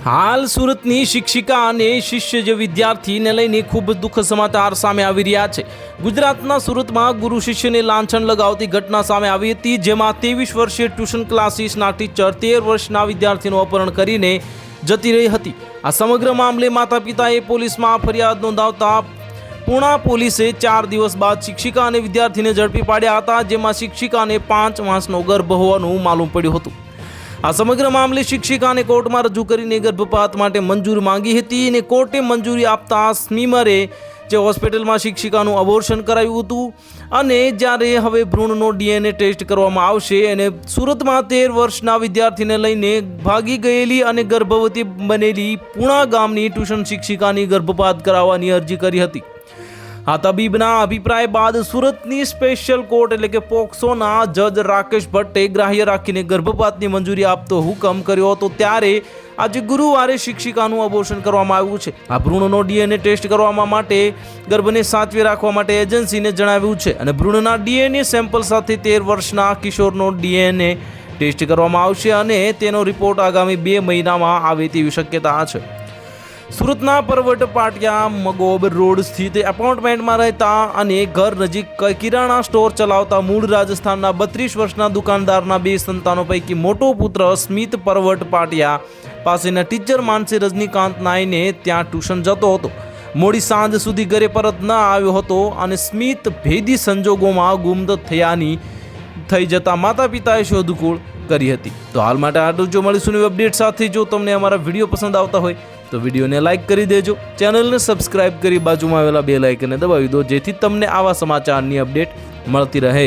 હાલ સુરતની શિક્ષિકા અને શિષ્ય જે વિદ્યાર્થીને લઈને ખૂબ દુઃખદ સમાચાર સામે આવી રહ્યા છે। ગુજરાતના સુરતમાં ગુરુ શિષ્યને લાંછન લગાવતી ઘટના સામે આવી હતી, જેમાં 23 વર્ષીય ટ્યુશન ક્લાસીસના ટીચર 13 વર્ષના વિદ્યાર્થીનું અપહરણ કરીને જતી રહી હતી। આ સમગ્ર મામલે માતા પિતાએ પોલીસમાં ફરિયાદ નોંધાવતા પૂણા પોલીસે 4 દિવસ બાદ શિક્ષિકા અને વિદ્યાર્થીને ઝડપી પાડ્યા હતા, જેમાં શિક્ષિકાને 5 માસનો ગર્ભ હોવાનું માલુમ પડ્યું હતું। આ સમગ્ર મામલે શિક્ષિકાને કોર્ટમાં રજૂ કરીને ગર્ભપાત માટે મંજૂરી માંગી હતી અને કોર્ટે મંજૂરી આપતા સ્મીમરે જે હોસ્પિટલમાં શિક્ષિકાનું અબોર્શન કરાવ્યું હતું અને જ્યારે હવે ભ્રૂણનો DNA ટેસ્ટ કરવામાં આવશે અને સુરતમાં 13 વર્ષના વિદ્યાર્થીને લઈને ભાગી ગયેલી અને ગર્ભવતી બનેલી પૂણા ગામની ટ્યુશન શિક્ષિકાની ગર્ભપાત કરાવવાની અરજી કરી હતી। આ તબીબના અભિપ્રાય બાદ સુરતની સ્પેશિયલ કોર્ટ એટલે કે પોક્સોના જજ રાકેશ ભટ્ટે ગ્રાહ્ય રાખીને ગર્ભપાતની મંજૂરી આપતો હુકમ કર્યો હતો। ત્યારે આજે ગુરુવારે શિક્ષિકાનું અબોર્શન કરવામાં આવ્યું છે। આ ભ્રૂણનો DNA ટેસ્ટ કરવા માટે ગર્ભને સાચવી રાખવા માટે એજન્સીને જણાવ્યું છે અને ભ્રૂણના DNA સેમ્પલ સાથે 13 વર્ષના કિશોરનો DNA ટેસ્ટ કરવામાં આવશે અને તેનો રિપોર્ટ આગામી 2 મહિનામાં આવે તેવી શક્યતા છે। સુરતના પરવટ પાટિયા મગોબ રોડ સ્થિત એપાર્ટમેન્ટમાં રહેતા અને ઘર નજીક કિરાણા સ્ટોર ચલાવતા મૂળ રાજસ્થાનના 32 વર્ષના દુકાનદારના 2 સંતાનો પૈકી મોટો પુત્ર સ્મિત પરવટ પાટિયા પાસેના ટીચર માનસી રજનીકાંત નાઈને ત્યાં ટ્યુશન જતો હતો। મોડી સાંજ સુધી ઘરે પરત ન આવ્યો હતો અને સ્મિત ભેદી સંજોગોમાં ગુમ થઈ જતા માતા પિતાએ શોધખોળ કરી હતી। તો હાલ માટે આટલું। જો મળીશું નવી અપડેટ સાથે। જો તમને અમારા વિડીયો પસંદ આવતા હોય તો વિડીયોને લાઇક કરી દેજો, ચેનલને સબસ્ક્રાઇબ કરી બાજુમાં આવેલા બેલ આઇકનને દબાવી દો, જેથી તમને આવા સમાચારની અપડેટ મળતી રહે।